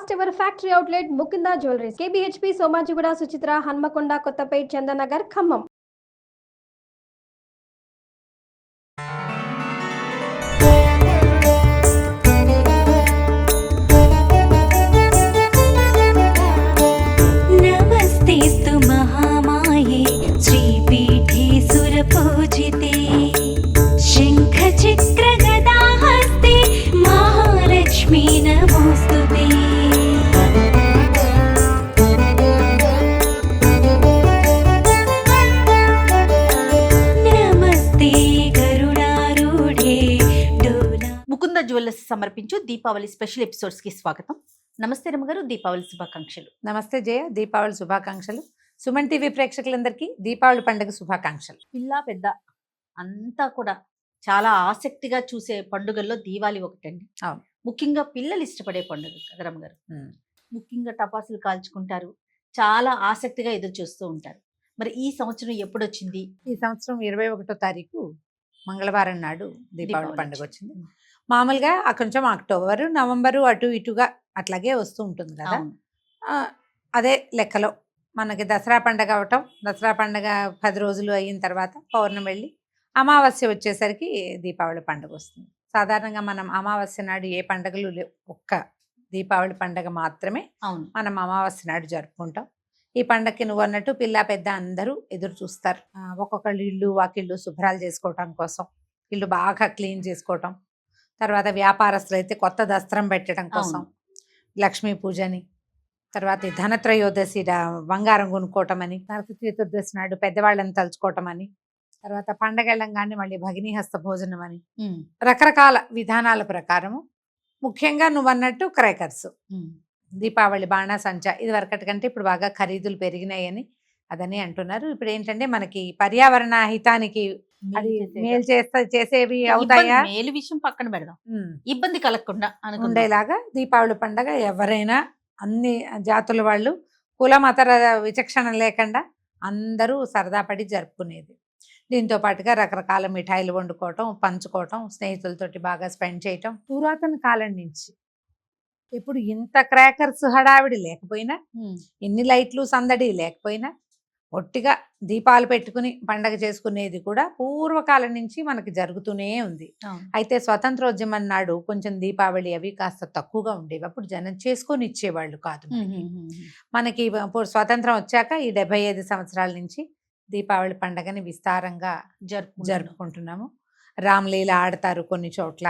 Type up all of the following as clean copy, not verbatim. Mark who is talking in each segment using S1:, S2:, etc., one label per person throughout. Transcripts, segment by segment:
S1: First ever factory outlet Mukunda jewelleries KBHP Somajiguda Suchitra Hanamkonda Kothapet Chandanagar Khammam.
S2: नमस्तेस्तु महामाये श्रीपीठे सुरपूजिते शङ्खचक्रगदाहस्ते महालक्ष्मी नमोऽस्तुते. नमस्ते गरुडारूढे डोला.
S3: ముకుంద జ్యువెలర్స్ సమర్పించు దీపావళి స్పెషల్ ఎపిసోడ్స్ కి స్వాగతం. నమస్తే రమ్మగారు, దీపావళి శుభాకాంక్షలు.
S4: నమస్తే జయ, దీపావళి శుభాకాంక్షలు. సుమన్ టీవీ ప్రేక్షకులందరికీ దీపావళి పండుగ శుభాకాంక్షలు.
S3: పిల్ల పెద్ద అంతా కూడా చాలా ఆసక్తిగా చూసే పండుగల్లో దీవాలి ఒకటండి.
S4: అవును.
S3: ముఖ్యంగా పిల్లలు ఇష్టపడే పండుగ కదా రమ్మగారు. ముఖ్యంగా టపాసులు కాల్చుకుంటారు, చాలా ఆసక్తిగా ఎదురు చూస్తూ ఉంటారు. మరి ఈ సంవత్సరం ఎప్పుడు వచ్చింది?
S4: ఈ సంవత్సరం 21వ తారీఖు మంగళవారం నాడు దీపావళి పండుగ వచ్చింది.
S3: వచ్చింది.
S4: మామూలుగా కొంచెం అక్టోబరు నవంబరు అటు ఇటుగా అట్లాగే వస్తూ ఉంటుంది కదా.
S3: అవును.
S4: అదే లెక్కలో మనకి దసరా పండగ అవటం, దసరా పండగ 10 రోజులు అయిన తర్వాత పౌర్ణమి వెళ్ళి అమావాస్య వచ్చేసరికి దీపావళి పండుగ వస్తుంది. సాధారణంగా మనం అమావాస్య నాడు ఏ పండుగలు లేవు, ఒక్క దీపావళి పండగ మాత్రమే
S3: అవును.
S4: మనం అమావాస్య నాడు జరుపుకుంటాం. ఈ పండగకి నువ్వు అన్నట్టు పిల్ల పెద్ద అందరూ ఎదురు చూస్తారు. ఒక్కొక్కళ్ళు ఇల్లు వాకిళ్ళు శుభ్రాలు చేసుకోవటం కోసం, ఇల్లు బాగా క్లీన్ చేసుకోవటం, తర్వాత వ్యాపారస్తులు అయితే కొత్త దస్త్రం పెట్టడం కోసం, లక్ష్మీ పూజని, తర్వాత ఈ ధనత్రయోదశి బంగారం కొనుక్కోవటం అని, నరక చతుర్దశి నాడు పెద్దవాళ్ళని తలుచుకోవటం అని, తర్వాత పండగ వెళ్ళంగానే మళ్ళీ భగినీ హస్త భోజనం అని, రకరకాల విధానాల ప్రకారము ముఖ్యంగా నువ్వు అన్నట్టు క్రాకర్స్, దీపావళి బాణాసంచా ఇది వరకటి కంటే ఇప్పుడు బాగా ఖరీదులు పెరిగినాయని అదని అంటున్నారు. ఇప్పుడు ఏంటంటే మనకి పర్యావరణ హితానికి అది మేలు చేసేవి అవుతాయా,
S3: మేలు విషయం పక్కన పెడదాం, ఇబ్బంది కలగకుండా
S4: ఉండేలాగా దీపావళి పండగ ఎవరైనా అన్ని జాతుల వాళ్ళు కుల మత విచక్షణ లేకుండా అందరూ సరదా పడి జరుపుకునేది. దీంతో పాటుగా రకరకాల మిఠాయిలు వండుకోవటం, పంచుకోవటం, స్నేహితులతోటి బాగా స్పెండ్ చేయటం. పురాతన కాలం నుంచి ఇప్పుడు ఇంత క్రాకర్స్ హడావిడి లేకపోయినా, ఎన్ని లైట్లు సందడి లేకపోయినా, ఒట్టిగా దీపాలు పెట్టుకుని పండగ చేసుకునేది కూడా పూర్వకాలం నుంచి మనకి జరుగుతూనే ఉంది. అయితే స్వతంత్రోద్యమం నాడు కొంచెం దీపావళి అవి కాస్త తక్కువగా ఉండేవి. అప్పుడు జనం చేసుకొని ఇచ్చేవాళ్ళు కాదు. మనకి స్వతంత్రం వచ్చాక ఈ 75 సంవత్సరాల నుంచి దీపావళి పండగని విస్తారంగా జరుపుకుంటున్నాము. రామ్లీల ఆడతారు, కొన్ని చోట్ల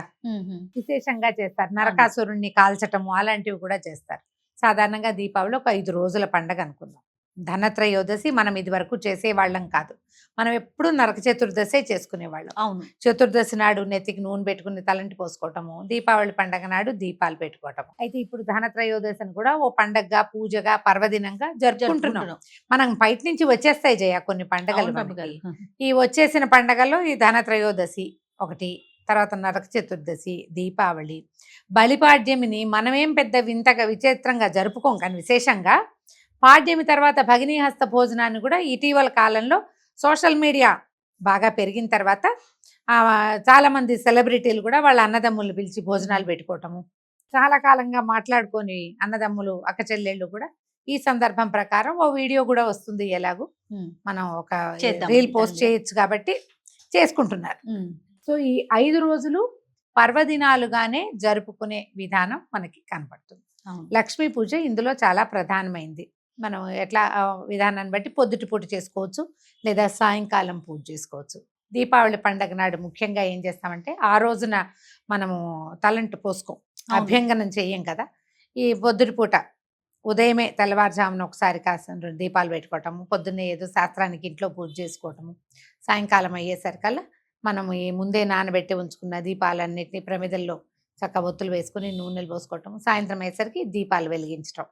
S4: విశేషంగా చేస్తారు, నరకాసురుణ్ణి కాల్చటము అలాంటివి కూడా చేస్తారు. సాధారణంగా దీపావళి ఒక 5 రోజుల పండగ అనుకుందాం. ధనత్రయోదశి మనం ఇది వరకు చేసేవాళ్ళం కాదు, మనం ఎప్పుడు నరక చతుర్దశి చేసుకునేవాళ్ళం.
S3: అవును.
S4: చతుర్దశి నాడు నెత్తికి నూనె పెట్టుకుని తలంటి పోసుకోవటము, దీపావళి పండగ నాడు దీపాలు పెట్టుకోవటము. అయితే ఇప్పుడు ధనత్రయోదశిని కూడా ఓ పండగగా, పూజగా, పర్వదినంగా జరుపుకుంటున్నాం. మనం బయట నుంచి వచ్చేస్తాయి జయ కొన్ని పండగలు. ఈ వచ్చేసిన పండగల్లో ఈ ధనత్రయోదశి ఒకటి, తర్వాత నరక చతుర్దశి, దీపావళి, బలిపాడ్యమిని మనమేం పెద్ద వింతగా విచిత్రంగా జరుపుకోం, కానీ విశేషంగా పాడ్యమి తర్వాత భగినీ హస్త భోజనాన్ని కూడా ఇటీవల కాలంలో సోషల్ మీడియా బాగా పెరిగిన తర్వాత చాలామంది సెలబ్రిటీలు కూడా వాళ్ళ అన్నదమ్ములు పిలిచి భోజనాలు పెట్టుకోవటము, చాలా కాలంగా మాట్లాడుకొని అన్నదమ్ములు అక్క చెల్లెళ్ళు కూడా ఈ సందర్భం ప్రకారం ఓ వీడియో కూడా వస్తుంది. ఎలాగూ మనం ఒక రీల్ పోస్ట్ చేయొచ్చు కాబట్టి చేసుకుంటున్నారు. సో ఈ 5 రోజులు పర్వదినాలుగానే జరుపుకునే విధానం మనకి కనపడుతుంది. లక్ష్మీ పూజ ఇందులో చాలా ప్రధానమైంది. మనం ఎట్లా విధానాన్ని బట్టి పొద్దుటి పూట చేసుకోవచ్చు, లేదా సాయంకాలం పూజ చేసుకోవచ్చు. దీపావళి పండగ నాడు ముఖ్యంగా ఏం చేస్తామంటే ఆ రోజున మనము తలంటు పోసుకోం, అభ్యంగనం చెయ్యం కదా. ఈ పొద్దుటి పూట ఉదయమే తెల్లవారుజామున ఒకసారి కాస్త దీపాలు పెట్టుకోవటము, పొద్దున్నే ఏదో శాస్త్రానికి ఇంట్లో పూజ చేసుకోవటము, సాయంకాలం అయ్యేసరికల్లా మనము ఈ ముందే నానబెట్టి ఉంచుకున్న దీపాలన్నిటినీ ప్రమిదల్లో చక్క ఒత్తులు వేసుకుని నూనెలు పోసుకోవటం, సాయంత్రం అయ్యేసరికి దీపాలు వెలిగించటం,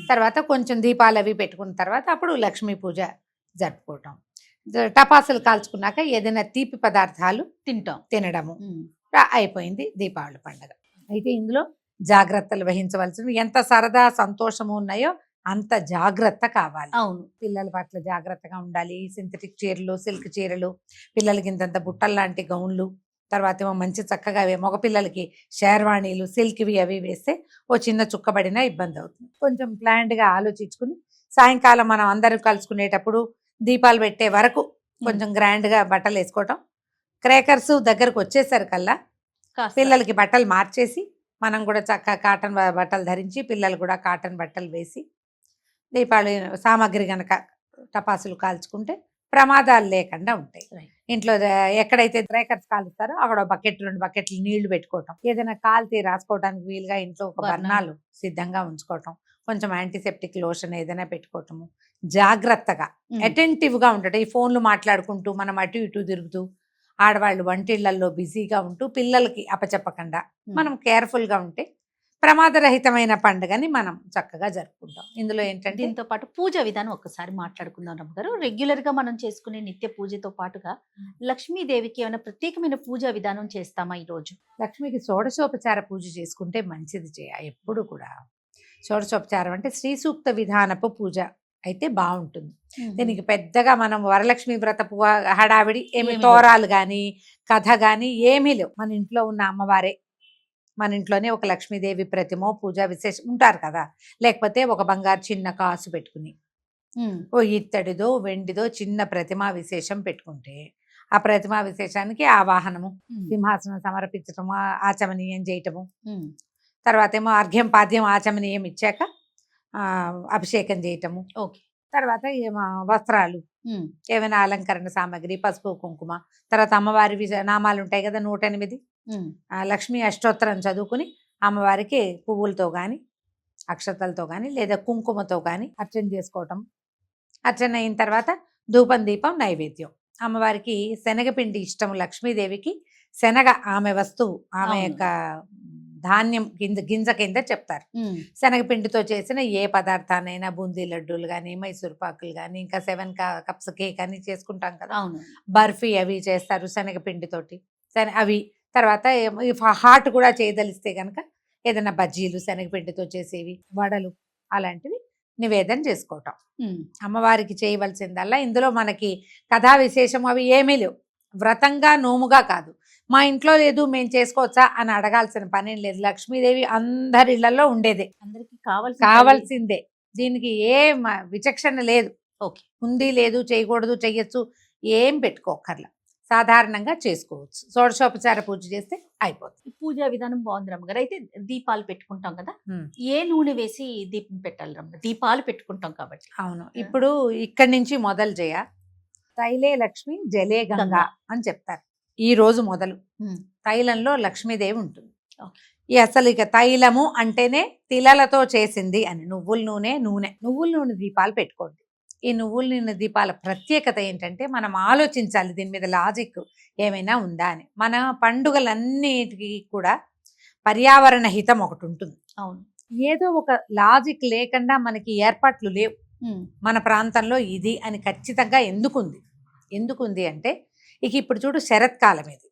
S4: తర్వాత కొంచెం దీపాలు అవి పెట్టుకున్న తర్వాత అప్పుడు లక్ష్మీ పూజ జరుపుకోవటం, టపాసులు కాల్చుకున్నాక ఏదైనా తీపి పదార్థాలు తినడము అయిపోయింది దీపావళి పండుగ. అయితే ఇందులో జాగ్రత్తలు వహించవలసినవి ఎంత సరదా సంతోషము ఉన్నాయో అంత జాగ్రత్త కావాలి.
S3: అవును.
S4: పిల్లల పట్ల జాగ్రత్తగా ఉండాలి. సింథటిక్ చీరలు, సిల్క్ చీరలు, పిల్లలకి ఇంతంత బుట్టలు లాంటి గౌన్లు తర్వాత ఏమో మంచి చక్కగా మగపిల్లలకి షేర్వాణీలు సిల్క్వి అవి వేస్తే ఓ చిన్న చుక్కబడినా ఇబ్బంది అవుతుంది. కొంచెం ప్లాన్డ్గా ఆలోచించుకుని సాయంకాలం మనం అందరం కలుసుకునేటప్పుడు దీపాలు పెట్టే వరకు కొంచెం గ్రాండ్గా బట్టలు వేసుకోవటం. క్రేకర్స్ దగ్గరకు వచ్చేసరికల్లా పిల్లలకి బట్టలు మార్చేసి మనం కూడా చక్కగా కాటన్ బట్టలు ధరించి పిల్లలు కూడా కాటన్ బట్టలు వేసి దీపావళి సామాగ్రి గనక టపాసులు కాల్చుకుంటే ప్రమాదాలు లేకుండా ఉంటాయి. ఇంట్లో ఎక్కడైతే క్రేకర్స్ కాలుస్తారో అక్కడ బకెట్ 2 బకెట్లు నీళ్లు పెట్టుకోవటం, ఏదైనా కాల్తీ రాసుకోవడానికి వీలుగా ఇంట్లో ఒక బర్ణాలు సిద్ధంగా ఉంచుకోవటం, కొంచెం యాంటీసెప్టిక్ లోషన్ ఏదైనా పెట్టుకోవటము, జాగ్రత్తగా అటెంటివ్గా ఉండటం. ఈ ఫోన్లు మాట్లాడుకుంటూ మనం అటు ఇటు తిరుగుతూ ఆడవాళ్ళు వంటిళ్లలో బిజీగా ఉంటూ పిల్లలకి అపచెప్పకుండా మనం కేర్ఫుల్గా ఉంటే ప్రమాదరహితమైన పండుగని మనం చక్కగా జరుపుకుంటాం. ఇందులో ఏంటంటే
S3: దీంతో పాటు పూజ విధానం ఒక్కసారి మాట్లాడుకుందాం రమ్మగారు. రెగ్యులర్ గా మనం చేసుకునే నిత్య పూజతో పాటుగా లక్ష్మీదేవికి ఏమైనా ప్రత్యేకమైన పూజా విధానం చేస్తామా ఈ రోజు?
S4: లక్ష్మికి షోడశోపచార పూజ చేసుకుంటే మంచిది ఎప్పుడు కూడా. షోడశోపచారం అంటే శ్రీ సూక్త విధానపు పూజ అయితే బాగుంటుంది. దీనికి పెద్దగా మనం వరలక్ష్మి వ్రత హడావిడి ఏమి తోరాలు కానీ కథ కానీ ఏమీ లేవు. మన ఇంట్లో ఉన్న అమ్మవారే, మన ఇంట్లోనే ఒక లక్ష్మీదేవి ప్రతిమో పూజా విశేషం ఉంటారు కదా, లేకపోతే ఒక బంగారు చిన్న కాసు పెట్టుకుని ఓ ఇత్తడిదో వెండిదో చిన్న ప్రతిమా విశేషం పెట్టుకుంటే ఆ ప్రతిమా విశేషానికి ఆవాహనము, సింహాసనం సమర్పించటము, ఆచమనీయం చేయటము, తర్వాత ఏమో అర్ఘ్యం పాద్యం ఆచమనీయం ఇచ్చాక అభిషేకం చేయటము, తర్వాత వస్త్రాలు, ఏమైనా అలంకరణ సామాగ్రి, పసుపు కుంకుమ, తర్వాత అమ్మవారి నామాలు ఉంటాయి కదా 108, లక్ష్మీ అష్టోత్తరం చదువుకుని అమ్మవారికి పువ్వులతో కానీ అక్షతలతో కానీ లేదా కుంకుమతో కానీ అర్చన చేసుకోవటం. అర్చన అయిన తర్వాత ధూపం దీపం నైవేద్యం. అమ్మవారికి శనగపిండి ఇష్టం. లక్ష్మీదేవికి శనగ ఆమె వస్తువు, ఆమె యొక్క ధాన్యం గింజ కింద చెప్తారు. శనగపిండితో చేసిన ఏ పదార్థానైనా బూందీ లడ్డూలు కానీ మైసూర్ పాకులు కానీ ఇంకా 7 కప్స్ కేక్ అని చేసుకుంటాం కదా, బర్ఫీ అవి చేస్తారు శనగపిండితోటి. అవి తర్వాత హాట్ కూడా చేయదలిస్తే కనుక ఏదైనా బజ్జీలు శనగపిండితో చేసేవి, వడలు అలాంటివి నివేదన చేసుకోవటం. అమ్మవారికి చేయవలసిందల్లా ఇందులో మనకి కథా విశేషం అవి ఏమీ లేవు. వ్రతంగా నోముగా కాదు, మా ఇంట్లో లేదు మేము చేసుకోవచ్చా అని అడగాల్సిన పనేం లేదు. లక్ష్మీదేవి అందరి ఇళ్లలో ఉండేదే,
S3: అందరికి
S4: కావాల్సిందే. దీనికి ఏ విచక్షణ లేదు. ఉంది లేదు చేయకూడదు చెయ్యొచ్చు ఏం పెట్టుకోకర్లా, సాధారణంగా చేసుకోవచ్చు. షోడశోపచార పూజ చేస్తే అయిపోతుంది.
S3: పూజా విధానం బాగుంది రమ్మగారు. అయితే దీపాలు పెట్టుకుంటాం కదా, ఏ నూనె వేసి దీపం పెట్టాలి రమ్మ? దీపాలు పెట్టుకుంటాం కాబట్టి.
S4: అవును, ఇప్పుడు ఇక్కడి నుంచి మొదలు చేయ తైలే లక్ష్మి జలే గంగా అని చెప్తారు. ఈ రోజు మొదలు తైలంలో లక్ష్మీదేవి ఉంటుంది. అసలు ఇక తైలము అంటేనే తిలలతో చేసింది అని. నువ్వుల నూనె దీపాలు పెట్టుకోండి. ఈ నువ్వుల నూనె దీపాల ప్రత్యేకత ఏంటంటే మనం ఆలోచించాలి దీని మీద లాజిక్ ఏమైనా ఉందా అని. మన పండుగలన్నిటికీ కూడా పర్యావరణ హితం ఒకటి ఉంటుంది.
S3: అవును,
S4: ఏదో ఒక లాజిక్ లేకుండా మనకి ఏర్పాట్లు లేవు. మన ప్రాంతంలో ఇది అని ఖచ్చితంగా ఎందుకుంది అంటే ఇక ఇప్పుడు చూడు శరత్కాలం ఇది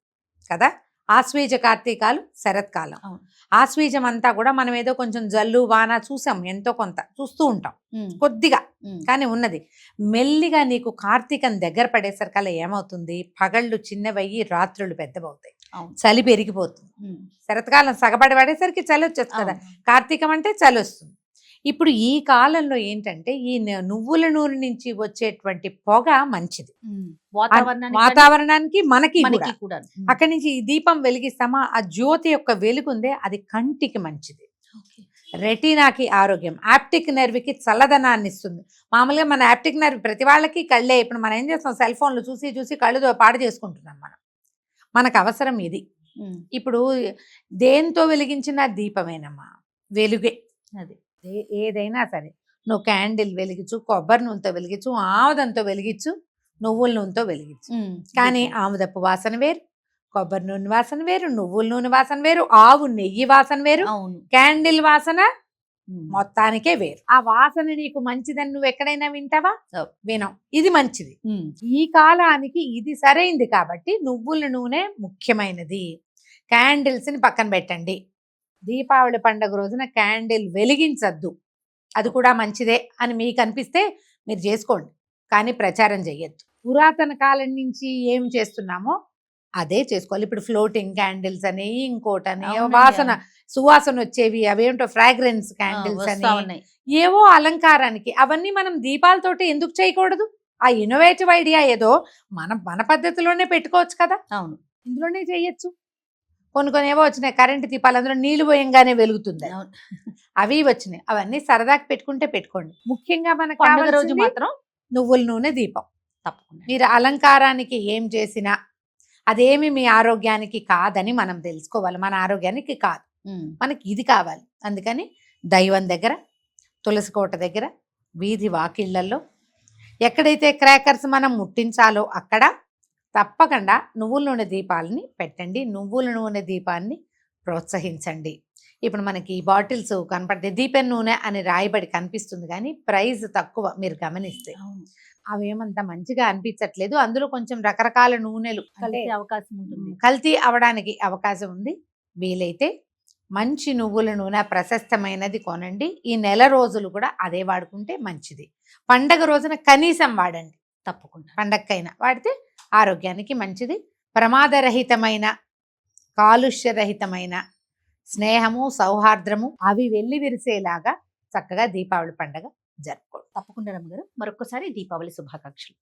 S4: కదా, ఆశ్వీజ కార్తీకాలు శరత్కాలం. ఆశ్వీజం అంతా కూడా మనం ఏదో కొంచెం జల్లు వాన చూసాం, ఎంతో కొంత చూస్తూ ఉంటాం కొద్దిగా, కానీ ఉన్నది మెల్లిగా నీకు కార్తీకం దగ్గర పడేసరికల్లా ఏమవుతుంది, పగళ్ళు చిన్నవయ్యి రాత్రులు పెద్దవవుతాయి, చలి పెరిగిపోతుంది. శరత్కాలం సగబడి పడేసరికి చలి వచ్చేస్తుంది కదా, కార్తీకం అంటే చలి వస్తుంది. ఇప్పుడు ఈ కాలంలో ఏంటంటే ఈ నువ్వుల నూనె నుంచి వచ్చేటువంటి పొగ మంచిది వాతావరణానికి, మనకి కూడా. అక్కడి నుంచి ఈ దీపం వెలిగిస్తామా, ఆ జ్యోతి యొక్క వెలుగుందే అది కంటికి మంచిది, రెటీనాకి ఆరోగ్యం, ఆప్టిక్ నర్వ్కి చల్లదనాన్ని ఇస్తుంది. మామూలుగా మన ఆప్టిక్ నర్వ్ ప్రతి వాళ్ళకి కళ్ళే. ఇప్పుడు మనం ఏం చేస్తాం, సెల్ ఫోన్లు చూసి కళ్ళు పాడు చేసుకుంటున్నాం. మనకు అవసరం ఇది. ఇప్పుడు దేంతో వెలిగించిన దీపమేనమ్మా, వెలుగే. అది ఏదైనా సరే, నువ్వు క్యాండిల్ వెలిగించు, కొబ్బరి నూనెతో వెలిగించు, ఆముదంతో వెలిగించు, నువ్వుల నూనెతో వెలిగించు. కానీ ఆముదపు వాసన వేరు, కొబ్బరి నూనె వాసన వేరు, నువ్వుల నూనె వాసన వేరు, ఆవు నెయ్యి వాసన వేరు, క్యాండిల్ వాసన మొత్తానికే వేరు. ఆ వాసన నీకు మంచిదని నువ్వు ఎక్కడైనా వింటావా? వినం. ఇది మంచిది, ఈ కాలానికి ఇది సరైంది. కాబట్టి నువ్వుల నూనె ముఖ్యమైనది. క్యాండిల్స్ ని పక్కన పెట్టండి. దీపావళి పండుగ రోజున క్యాండిల్ వెలిగించద్దు, అది కూడా మంచిదే అని మీకు అనిపిస్తే మీరు చేసుకోండి, కానీ ప్రచారం చెయ్యొద్దు. పురాతన కాలం నుంచి ఏం చేస్తున్నామో అదే చేసుకోవాలి. ఇప్పుడు ఫ్లోటింగ్ క్యాండిల్స్ అని, ఇంకోటని,
S3: అవునండి,
S4: వాసన
S3: అవును.
S4: సువాసన వచ్చేవి అవేంటో ఫ్రాగ్రెన్స్
S3: ఆ,
S4: క్యాండిల్స్
S3: వస్తా
S4: అని,
S3: ఉన్నాయి.
S4: ఏవో అలంకారానికి. అవన్నీ మనం దీపాలతోటి ఎందుకు చేయకూడదు? ఆ ఇన్నోవేటివ్ ఐడియా ఏదో మన పద్ధతిలోనే పెట్టుకోవచ్చు కదా,
S3: అవును,
S4: ఇందులోనే చేయొచ్చు. కొన్ని ఏవో వచ్చినాయి కరెంటు దీపాలు, అందులో నీళ్లు పోయంగానే వెలుగుతుంది,
S3: అవును.
S4: అవి వచ్చినాయి. అవన్నీ సరదాకి పెట్టుకుంటే పెట్టుకోండి. ముఖ్యంగా మనకు
S3: పండుగ రోజు
S4: కావాల్సింది
S3: మాత్రం
S4: నువ్వుల నూనె దీపం.
S3: తప్పకుండా.
S4: మీరు అలంకారానికి ఏం చేసినా అదేమి మీ ఆరోగ్యానికి కాదని మనం తెలుసుకోవాలి. మన ఆరోగ్యానికి కాదు,
S3: ఉమ్,
S4: మనకి ఇది కావాలి. అందుకని దైవం దగ్గర, తులసి కోట దగ్గర, వీధి వాకిళ్లలో, ఎక్కడైతే క్రాకర్స్ మనం ముట్టించాలో అక్కడ తప్పకుండా నువ్వుల నూనె దీపాలని పెట్టండి. నువ్వుల నూనె దీపాన్ని ప్రోత్సహించండి. ఇప్పుడు మనకి బాటిల్స్ కనపడితే దీపెన్ నూనె అని రాయబడి కనిపిస్తుంది, కానీ ప్రైస్ తక్కువ. మీరు గమనిస్తే
S3: అవును.
S4: అవేమంత మంచిగా అనిపించట్లేదు. అందులో కొంచెం రకరకాల నూనెలు అంటే
S3: కలిసే అవకాశం ఉంటుంది.
S4: కల్తీ అవడానికి అవకాశం ఉంది. వీలైతే మంచి నువ్వుల నూనె ప్రశస్తమైనది కొనండి. ఈ నెల రోజులు కూడా అదే వాడుకుంటే మంచిది. పండగ రోజున కనీసం వాడండి,
S3: తప్పకుండా.
S4: పండగకైనా వాడితే ఆరోగ్యానికి మంచిది. ప్రమాదరహితమైన, కాలుష్యరహితమైన స్నేహము, సౌహార్ద్రము అవి వెళ్ళి విరిసేలాగా చక్కగా దీపావళి పండగ జరుపుకోండి.
S3: తప్పకుండా రమ్మగారు, మరొకసారి దీపావళి శుభాకాంక్షలు.